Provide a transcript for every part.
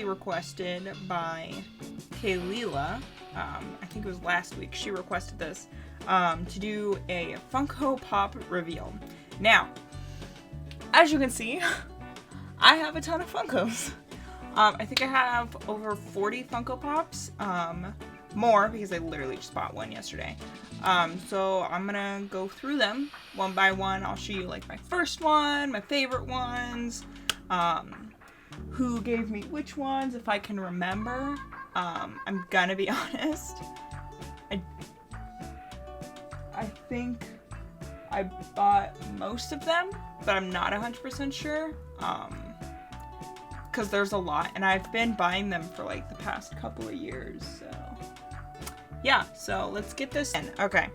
Requested by Kayleela, I think it was last week, she requested this, to do a Funko Pop reveal. Now, as you can see, I have a ton of Funkos. I think I have over 40 Funko Pops, more because I literally just bought one yesterday. So I'm gonna go through them one by one. I'll show you like my first one, my favorite ones, who gave me which ones, if I can remember. I'm gonna be honest, I think I bought most of them, but I'm not 100% sure, because there's a lot, and I've been buying them for like the past couple of years, so yeah, so let's get this in. Okay,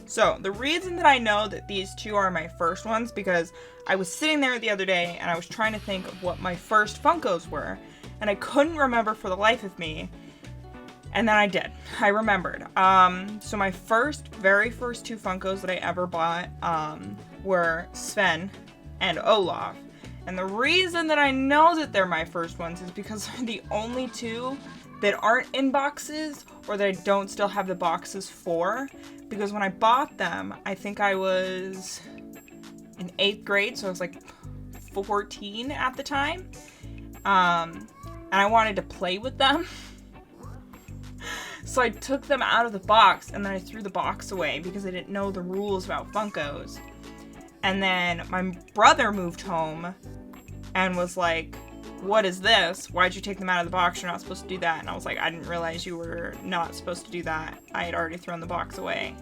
so the reason that I know that these two are my first ones, because I was sitting there the other day and I was trying to think of what my first Funkos were, and I couldn't remember for the life of me, and then I did. I remembered. So my very first two Funkos that I ever bought were Sven and Olaf, and the reason that I know that they're my first ones is because they're the only two that aren't in boxes, or that I don't still have the boxes for, because when I bought them, I think I was in 8th grade, so I was like 14 at the time, and I wanted to play with them, so I took them out of the box, and then I threw the box away, because I didn't know the rules about Funkos, and then my brother moved home, and was like, what is this? Why'd you take them out of the box? You're not supposed to do that. And I was like, I didn't realize you were not supposed to do that. I had already thrown the box away.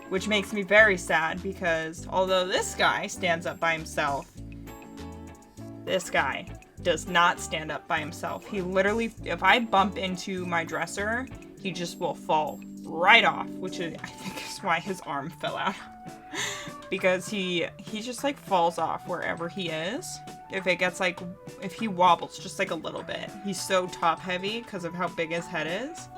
Which makes me very sad, because although this guy stands up by himself, this guy does not stand up by himself. He literally, if I bump into my dresser, he just will fall right off, which is, I think is why his arm fell out. Because he just like falls off wherever he is. If it gets like, if he wobbles just like a little bit. He's so top heavy because of how big his head is.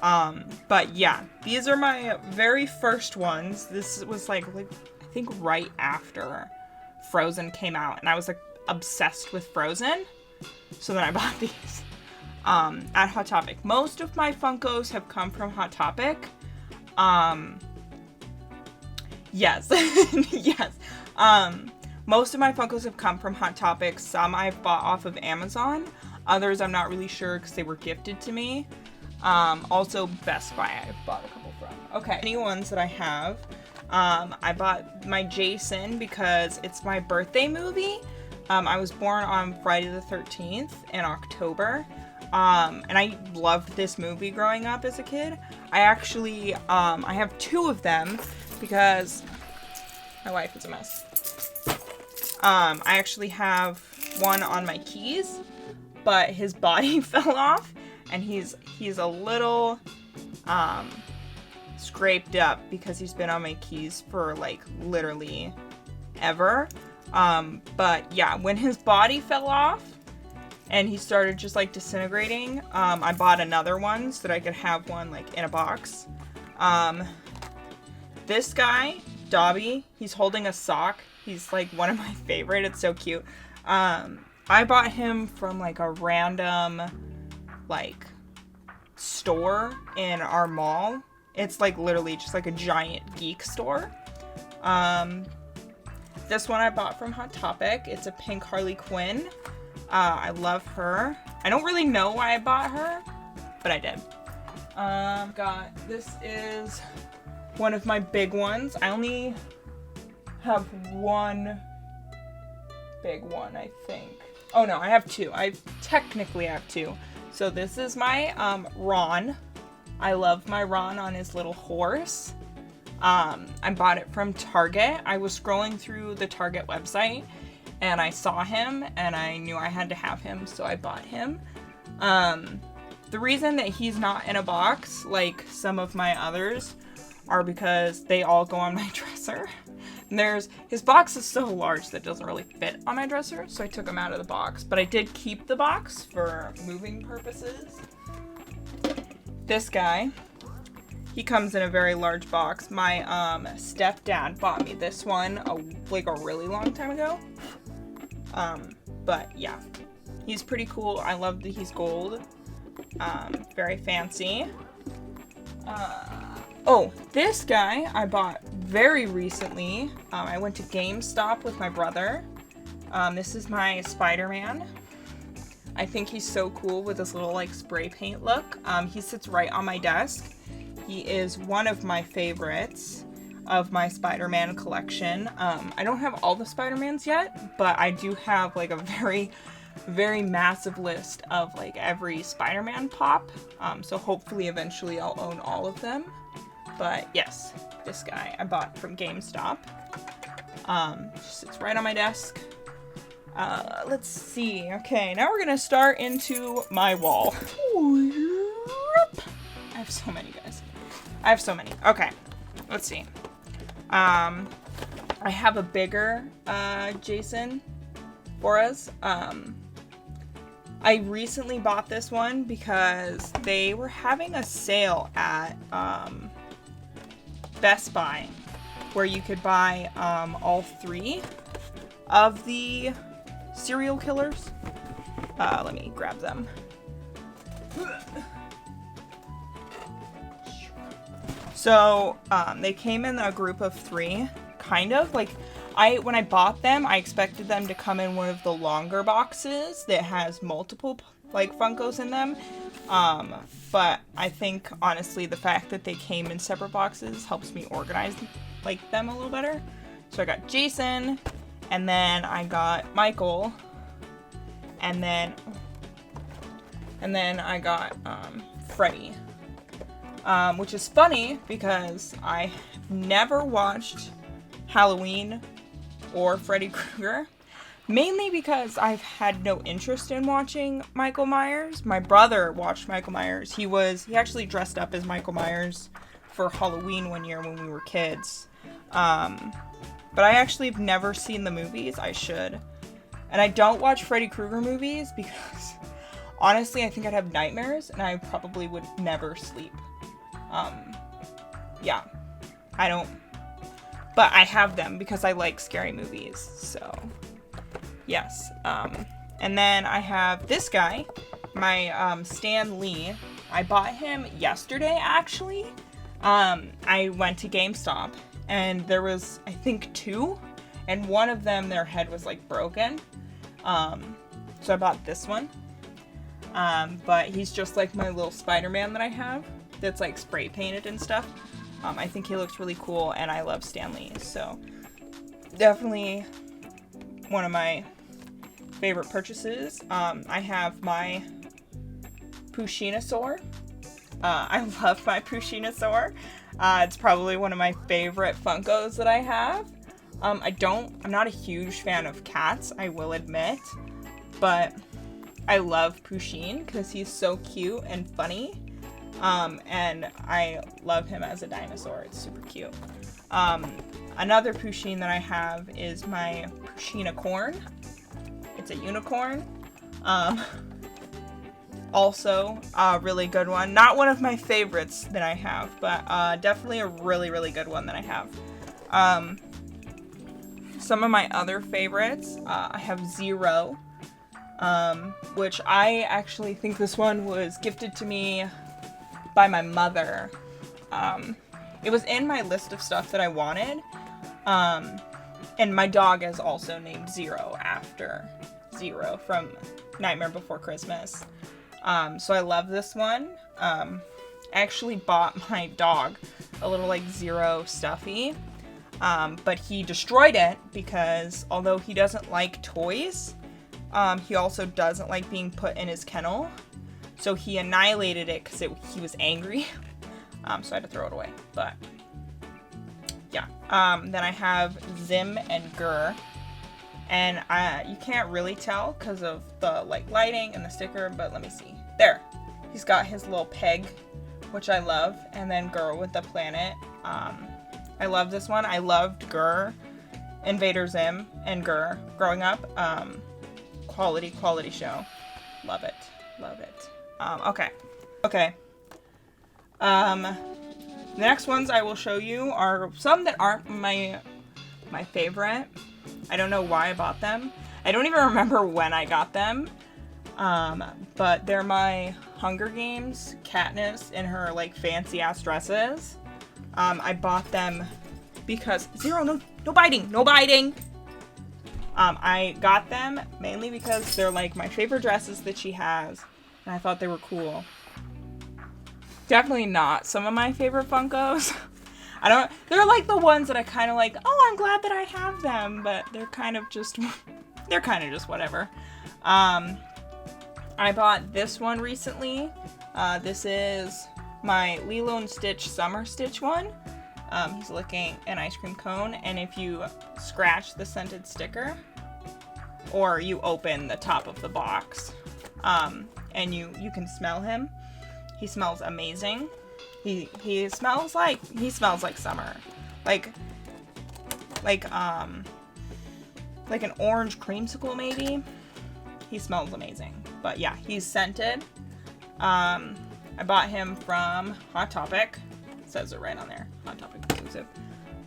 But yeah, these are my very first ones. This was like I think right after Frozen came out, and I was like obsessed with Frozen. So then I bought these at Hot Topic. Most of my Funkos have come from Hot Topic. Yes. Yes. Most of my Funkos have come from Hot Topic. Some I've bought off of Amazon. Others I'm not really sure because they were gifted to me. Also Best Buy I've bought a couple from. Okay. Any ones that I have. I bought my Jason because it's my birthday movie. I was born on Friday the 13th in October. And I loved this movie growing up as a kid. I actually, I have two of them because my life is a mess. I actually have one on my keys, but his body fell off, and he's a little scraped up because he's been on my keys for like literally ever. But yeah, when his body fell off and he started just like disintegrating, I bought another one so that I could have one like in a box. This guy, Dobby, he's holding a sock. He's like one of my favorite. It's so cute. I bought him from like a random like store in our mall. It's like literally just like a giant geek store. This one I bought from Hot Topic. It's a pink Harley Quinn. I love her. I don't really know why I bought her, but I did. This is one of my big ones. I only have one big one, I think. Oh no, I have two. I technically have two. So this is my Ron. I love my Ron on his little horse. I bought it from Target. I was scrolling through the Target website and I saw him and I knew I had to have him, so I bought him. The reason that he's not in a box like some of my others are because they all go on my dresser. And his box is so large that it doesn't really fit on my dresser, so I took him out of the box. But I did keep the box for moving purposes. This guy, he comes in a very large box. My stepdad bought me this one like a really long time ago. But yeah, he's pretty cool. I love that he's gold. Very fancy. Oh, this guy I bought very recently. I went to GameStop with my brother. This is my Spider-Man. I think he's so cool with this little like spray paint look. He sits right on my desk. He is one of my favorites of my Spider-Man collection. I don't have all the Spider-Mans yet, but I do have like a very massive list of like every Spider-Man pop. So hopefully eventually I'll own all of them. But yes, this guy I bought from GameStop. Sits right on my desk. Let's see. Okay, now we're gonna start into my wall. I have so many, guys. I have so many. Okay, let's see. I have a bigger Jason Voorhees. I recently bought this one because they were having a sale at Best Buy where you could buy all 3 of the serial killers. Let me grab them. So they came in a group of 3, kind of like when I bought them, I expected them to come in one of the longer boxes that has multiple like Funkos in them. But I think honestly the fact that they came in separate boxes helps me organize like them a little better. So I got Jason, and then I got Michael, and then I got Freddy. Which is funny because I never watched Halloween or Freddy Krueger, mainly because I've had no interest in watching Michael Myers. My brother watched Michael Myers. He actually dressed up as Michael Myers for Halloween one year when we were kids. But I actually have never seen the movies. I should. And I don't watch Freddy Krueger movies because honestly I think I'd have nightmares and I probably would never sleep. Yeah, I don't, but I have them because I like scary movies, so, yes. And then I have this guy, my, Stan Lee. I bought him yesterday, actually. I went to GameStop, and there was, I think, 2, and one of them, their head was, like, broken. So I bought this one. But he's just like my little Spider-Man that I have. That's like spray painted and stuff. I think he looks really cool, and I love Stan Lee, so definitely one of my favorite purchases. I have my Pusheenosaur. I love my Pusheenosaur. It's probably one of my favorite Funkos that I have. I'm not a huge fan of cats, I will admit, but I love Pusheen because he's so cute and funny. And I love him as a dinosaur. It's super cute. Another Pusheen that I have is my Pusheenocorn. It's a unicorn. Also a really good one. Not one of my favorites that I have, but definitely a really, really good one that I have. Some of my other favorites, I have Zero, which I actually think this one was gifted to me by my mother. It was in my list of stuff that I wanted. And my dog is also named Zero after Zero from Nightmare Before Christmas. So I love this one. I actually bought my dog a little like Zero stuffy. But he destroyed it because although he doesn't like toys, he also doesn't like being put in his kennel. So he annihilated it because he was angry. So I had to throw it away. But yeah. Then I have Zim and Gur. And you can't really tell because of the like lighting and the sticker, but let me see. There. He's got his little peg, which I love. And then Gur with the planet. I love this one. I loved Gur, Invader Zim, and Gur growing up. Quality show. Love it. Love it. Okay. The next ones I will show you are some that aren't my favorite. I don't know why I bought them. I don't even remember when I got them. But they're my Hunger Games Katniss in her like fancy ass dresses. I bought them because no biting, no biting. I got them mainly because they're like my favorite dresses that she has, and I thought they were cool. Definitely not some of my favorite Funkos. They're like the ones that I kind of like, oh, I'm glad that I have them, but they're kind of just whatever. I bought this one recently. This is my Lelone Stitch Summer Stitch one. He's licking an ice cream cone, and if you scratch the scented sticker, or you open the top of the box, and you can smell him, he smells amazing. He smells like summer, like an orange creamsicle maybe. He smells amazing. But yeah, he's scented. I bought him from Hot Topic. It says it right on there. Hot Topic exclusive.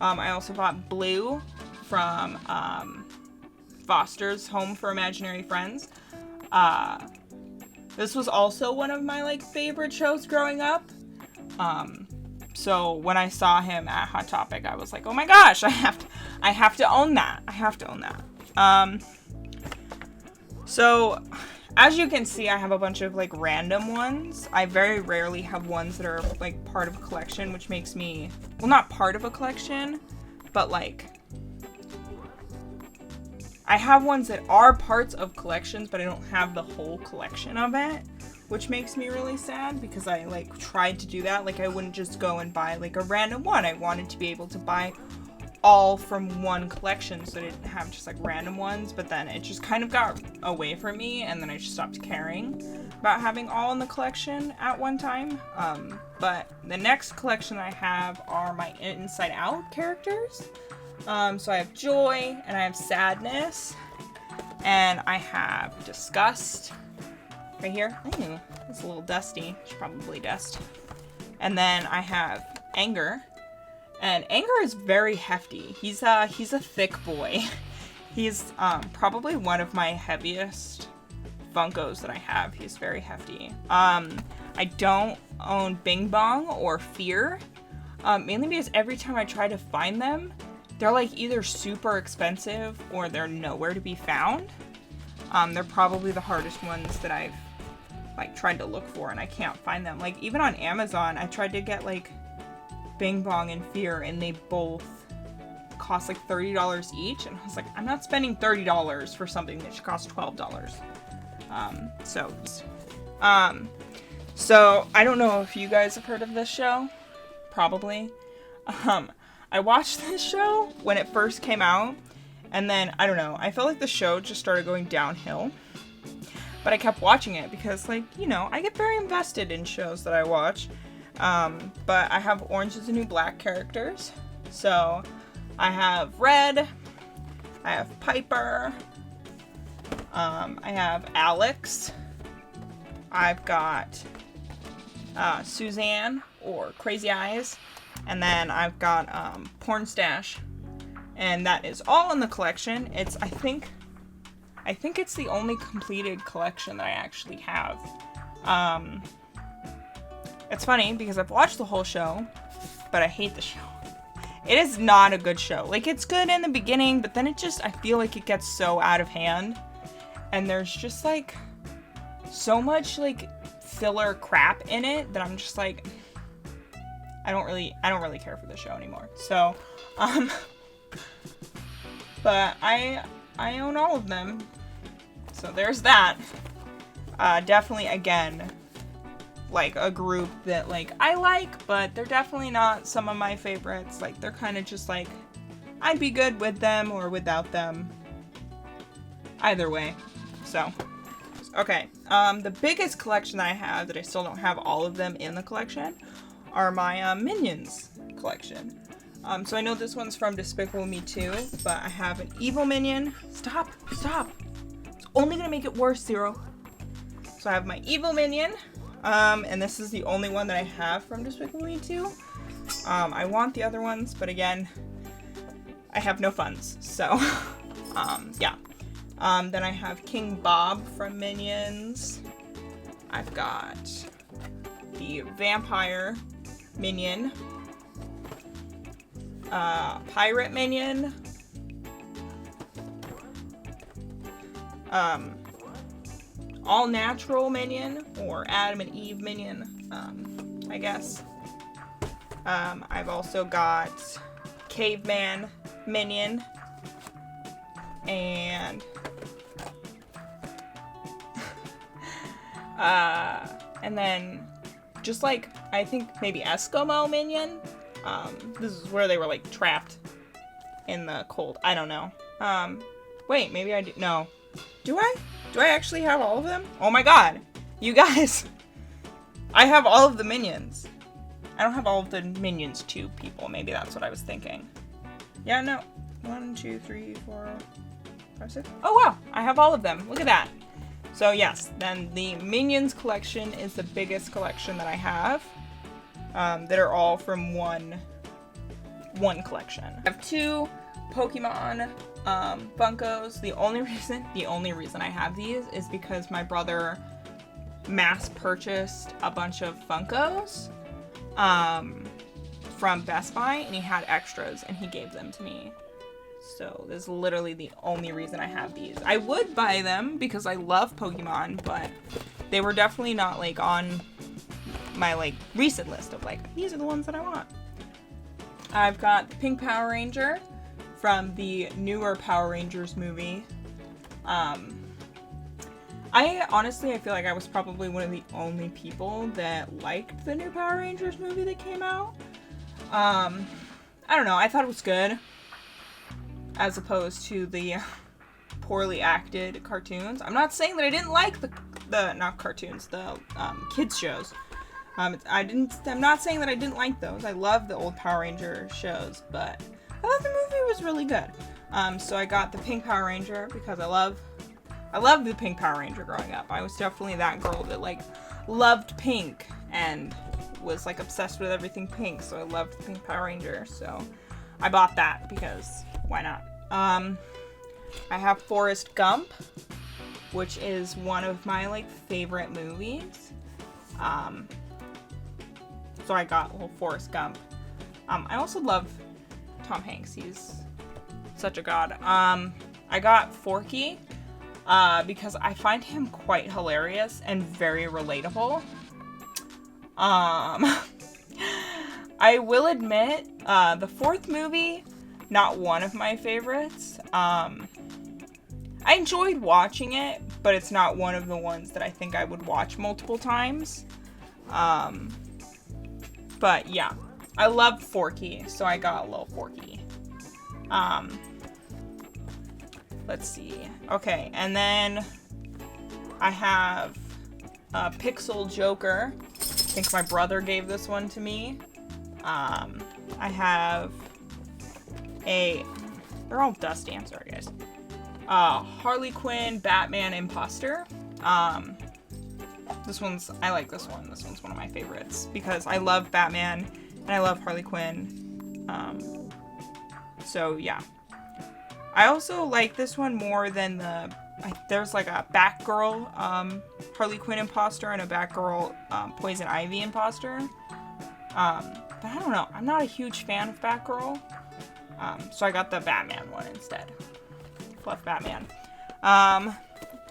I also bought Blue from Foster's Home for Imaginary Friends. This was also one of my like favorite shows growing up. So when I saw him at Hot Topic, I was like, oh my gosh, I have to own that. I have to own that. So as you can see, I have a bunch of like random ones. I very rarely have ones that are like part of a collection, which makes me, well, not part of a collection, but like I have ones that are parts of collections, but I don't have the whole collection of it, which makes me really sad because I like tried to do that. Like I wouldn't just go and buy like a random one. I wanted to be able to buy all from one collection so I didn't have just like random ones, but then it just kind of got away from me, and then I just stopped caring about having all in the collection at one time. But the next collection I have are my Inside Out characters. So I have Joy, and I have Sadness, and I have Disgust right here. Ooh, it's a little dusty. Should probably dust. And then I have Anger. And Anger is very hefty. He's a thick boy. He's probably one of my heaviest Funkos that I have. He's very hefty. I don't own Bing Bong or Fear, mainly because every time I try to find them, they're like either super expensive or they're nowhere to be found. They're probably the hardest ones that I've like tried to look for, and I can't find them. Like even on Amazon, I tried to get like Bing Bong and Fear, and they both cost like $30 each, and I was like, I'm not spending $30 for something that should cost $12. So I don't know if you guys have heard of this show. Probably. I watched this show when it first came out, and then I don't know, I felt like the show just started going downhill, but I kept watching it because, like, you know, I get very invested in shows that I watch. But I have Orange is the New Black characters. So I have Red, I have Piper, I have Alex, I've got Suzanne or Crazy Eyes, and then I've got Porn Stash, and that is all in the collection. It's I think it's the only completed collection that I actually have. It's funny because I've watched the whole show, but I hate the show. It is not a good show. Like, it's good in the beginning, but then I feel like it gets so out of hand. And there's just, like, so much, like, filler crap in it that I'm just like, I don't really care for the show anymore. So, but I own all of them. So there's that. Definitely, again, like a group that like I like, but they're definitely not some of my favorites. Like they're kind of just like I'd be good with them or without them. Either way. So okay. The biggest collection that I have that I still don't have all of them in the collection are my Minions collection. So I know this one's from Despicable Me 2, but I have an evil Minion. Stop. It's only gonna make it worse, Zero. So I have my evil Minion. And this is the only one that I have from Despicable Me 2. I want the other ones, but again, I have no funds, so, yeah. Then I have King Bob from Minions. I've got the Vampire Minion. Pirate Minion. All Natural Minion, or Adam and Eve Minion, I guess. I've also got Caveman Minion, and and then just like, I think maybe Eskimo Minion. This is where they were like trapped in the cold. I don't know. Wait, maybe I do. No. Do I? Do I actually have all of them? Oh my god. You guys. I have all of the Minions. I don't have all of the Minions to people. Maybe that's what I was thinking. Yeah, no. 1, 2, 3, 4, 5, 6. Oh wow. I have all of them. Look at that. So yes, then the Minions collection is the biggest collection that I have. That are all from one collection. I have 2 Pokemon Funkos. The only reason I have these is because my brother mass purchased a bunch of Funkos from Best Buy, and he had extras and he gave them to me. So this is literally the only reason I have these. I would buy them because I love Pokemon, but they were definitely not like on my like recent list of like, these are the ones that I want. I've got the Pink Power Ranger from the newer Power Rangers movie. I feel like I was probably one of the only people that liked the new Power Rangers movie that came out. I don't know, I thought it was good, as opposed to the poorly acted cartoons. I'm not saying that I didn't like the not cartoons, the kids shows. I'm not saying that I didn't like those. I love the old Power Ranger shows, but I thought the movie was really good. So I got the Pink Power Ranger because I loved the Pink Power Ranger growing up. I was definitely that girl that like loved pink and was like obsessed with everything pink. So I loved the Pink Power Ranger. So I bought that because why not? I have Forrest Gump, which is one of my like favorite movies. So I got little Forrest Gump. I also love Tom Hanks. He's such a god. I got Forky because I find him quite hilarious and very relatable. I will admit, the 4th movie, not one of my favorites. I enjoyed watching it, but it's not one of the ones that I think I would watch multiple times. But yeah, I love Forky, so I got a little Forky. Let's see. Okay, and then I have a Pixel Joker. I think my brother gave this one to me. I have they're all dusty, I'm sorry guys. Harley Quinn, Batman, Imposter. I like this one. This one's one of my favorites because I love Batman and I love Harley Quinn. So yeah. I also like this one more than there's like a Batgirl Harley Quinn imposter and a Batgirl Poison Ivy imposter. But I don't know. I'm not a huge fan of Batgirl. So I got the Batman one instead. Fluff Batman.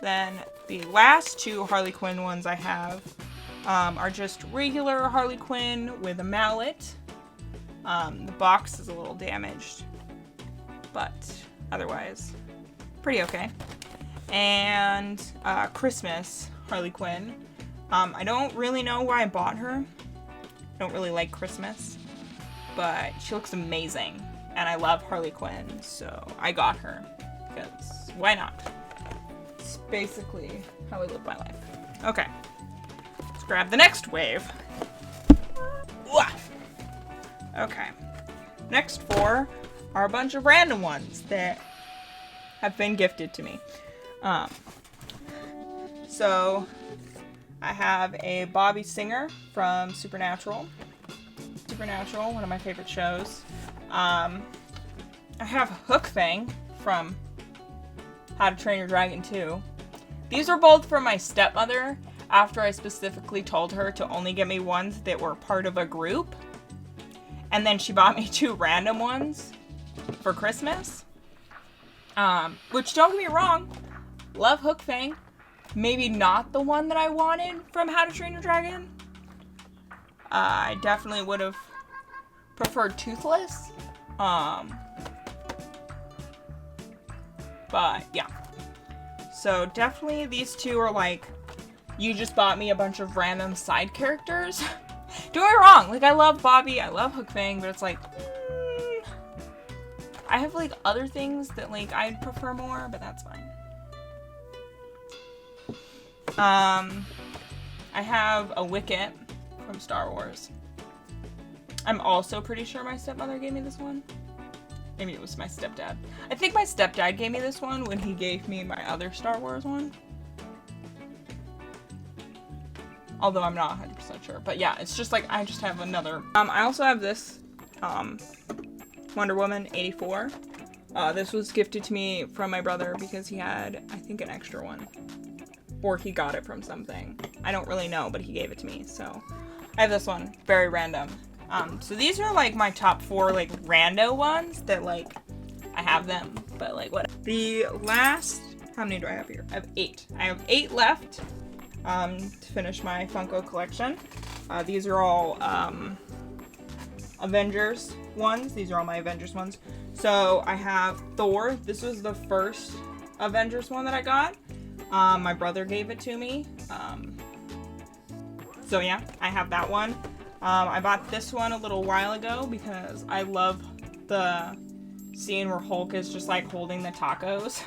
Then the last 2 Harley Quinn ones I have are just regular Harley Quinn with a mallet. The box is a little damaged, but otherwise pretty okay. And Christmas Harley Quinn. I don't really know why I bought her. I don't really like Christmas, but she looks amazing and I love Harley Quinn, so I got her because why not? It's basically how I live my life. Okay, let's grab the next wave. Okay, next 4 are a bunch of random ones that have been gifted to me. So I have a Bobby Singer from Supernatural. To Supernatural, one of my favorite shows. I have Hook Fang from How to Train Your Dragon 2. These are both from my stepmother after I specifically told her to only get me ones that were part of a group. And then she bought me 2 random ones for Christmas. Which, don't get me wrong, love Hook Fang. Maybe not the one that I wanted from How to Train Your Dragon. I definitely would have preferred Toothless. But yeah. So definitely these 2 are like, you just bought me a bunch of random side characters. Don't get me wrong, like I love Bobby, I love Hook Fang, but it's like, I have like other things that like I'd prefer more, but that's fine. I have a Wicket from Star Wars. I'm also pretty sure my stepmother gave me this one. Maybe it was my stepdad. I think my stepdad gave me this one when he gave me my other Star Wars one. Although I'm not 100% sure. But yeah, it's just like, I just have another. I also have this Wonder Woman 84. This was gifted to me from my brother because he had, I think, an extra one. Or he got it from something. I don't really know, but he gave it to me. So I have this one. Very random. So these are like my top 4 like rando ones that like I have them, but like what. The last, how many do I have here? I have 8. I have 8 left to finish my Funko collection. These are all Avengers ones. These are all my Avengers ones. So I have Thor. This was the first Avengers one that I got. My brother gave it to me. So yeah, I have that one. I bought this one a little while ago because I love the scene where Hulk is just like holding the tacos.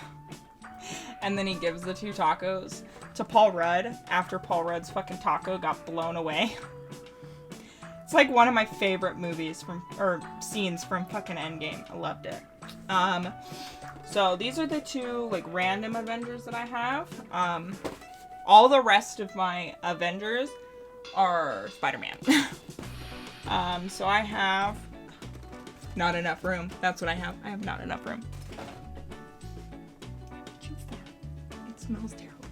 And then he gives the 2 tacos to Paul Rudd after Paul Rudd's fucking taco got blown away. It's like one of my favorite movies or scenes from fucking Endgame. I loved it. So these are the 2 like random Avengers that I have. All the rest of my Avengers are Spider-Man. So I have not enough room. That's what I have. I have not enough room. It smells terrible.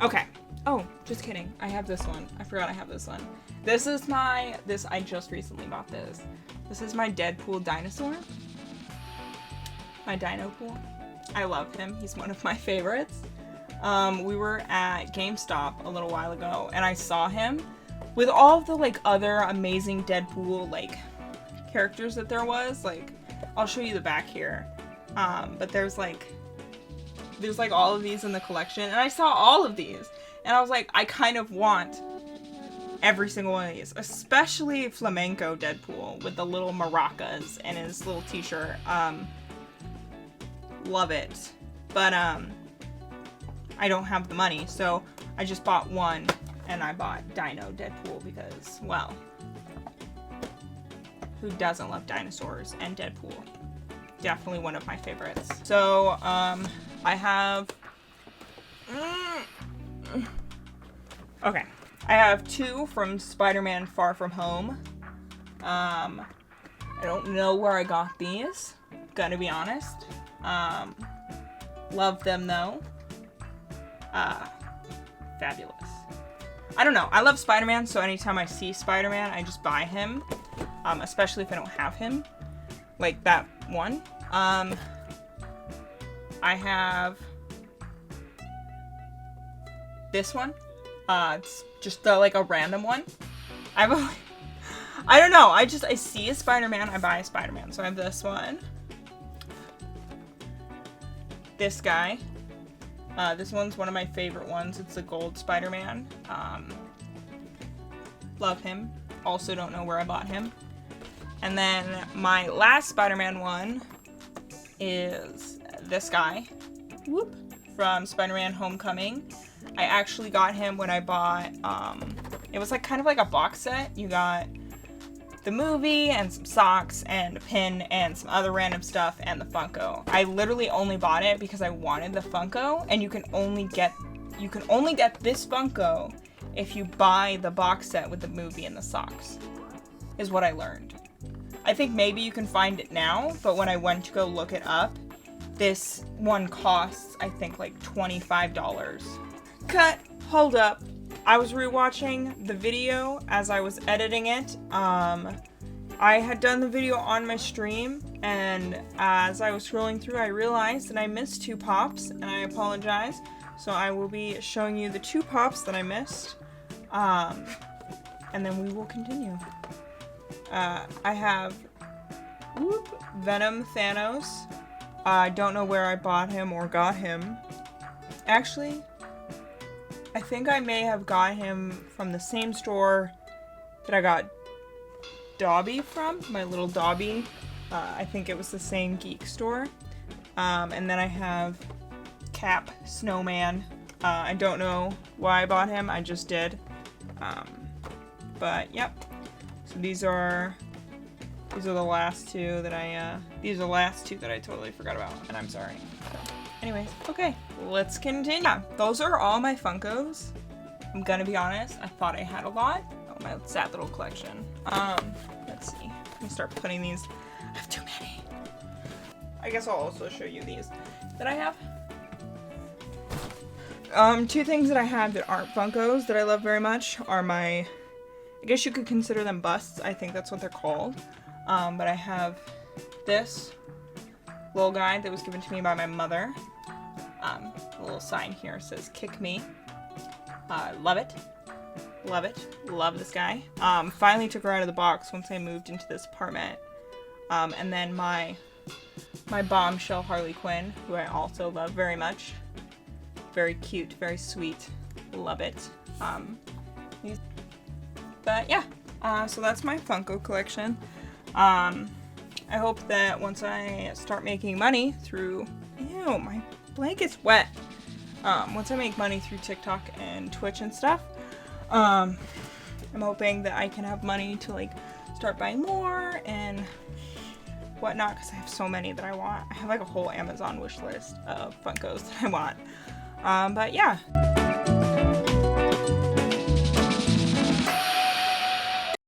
Okay. Oh, just kidding. I have this one. I forgot I have this one. This is I just recently bought this. This is my Deadpool Dinosaur. My Dino Pool. I love him. He's one of my favorites. We were at GameStop a little while ago and I saw him with all of the like other amazing Deadpool like characters that there was. Like, I'll show you the back here. But there's like all of these in the collection and I saw all of these and I was like, I kind of want every single one of these, especially flamenco Deadpool with the little maracas and his little t-shirt. Love it. But I don't have the money, so I just bought one and I bought Dino Deadpool because, well, who doesn't love dinosaurs and Deadpool? Definitely one of my favorites. So I have okay, I have 2 from Spiderman Far From Home. I don't know where I got these, gonna be honest. Love them though. Fabulous. I don't know. I love Spider-Man, so anytime I see Spider-Man, I just buy him. Especially if I don't have him. Like that one. I have this one. It's just like a random one. I don't know. I see a Spider-Man, I buy a Spider-Man. So I have this one. This guy. This one's one of my favorite ones. It's the gold Spider-Man. Love him. Also don't know where I bought him. And then my last Spider-Man one is this guy. Whoop. From Spider-Man Homecoming. I actually got him when I bought, it was like kind of like a box set. You got the movie and some socks and a pin and some other random stuff and the Funko. I literally only bought it because I wanted the Funko, and you can only get this Funko if you buy the box set with the movie and the socks. is what I learned. I think maybe you can find it now, but when I went to go look it up, this one costs, I think, like $25. Cut! Hold up. I was rewatching the video as I was editing it. I had done the video on my stream, and as I was scrolling through, I realized that I missed 2 pops, and I apologize. So I will be showing you the 2 pops that I missed, and then we will continue. I have Venom Thanos. I don't know where I bought him or got him. Actually, I think I may have got him from the same store that I got Dobby from, my little Dobby. I think it was the same geek store. And then I have Cap Snowman. I don't know why I bought him, I just did. But yep. So these are the last 2 that I totally forgot about, and I'm sorry. So, anyways, okay, let's continue. Yeah, those are all my Funkos. I'm gonna be honest, I thought I had a lot. Oh, my sad little collection. Let's see. Let me start putting these. I have too many. I guess I'll also show you these that I have. 2 things that I have that aren't Funkos that I love very much are my, I guess you could consider them busts. I think that's what they're called. But I have this little guy that was given to me by my mother. A little sign here says, "Kick me." Love it. Love it. Love this guy. Finally took her out of the box once I moved into this apartment. And then my bombshell Harley Quinn, who I also love very much. Very cute, very sweet. Love it. But yeah, so that's my Funko collection. I hope that once I start making money through, ew, my blanket's wet. Once I make money through TikTok and Twitch and stuff, I'm hoping that I can have money to like start buying more and whatnot, because I have so many that I want. I have like a whole Amazon wish list of Funkos that I want. But yeah.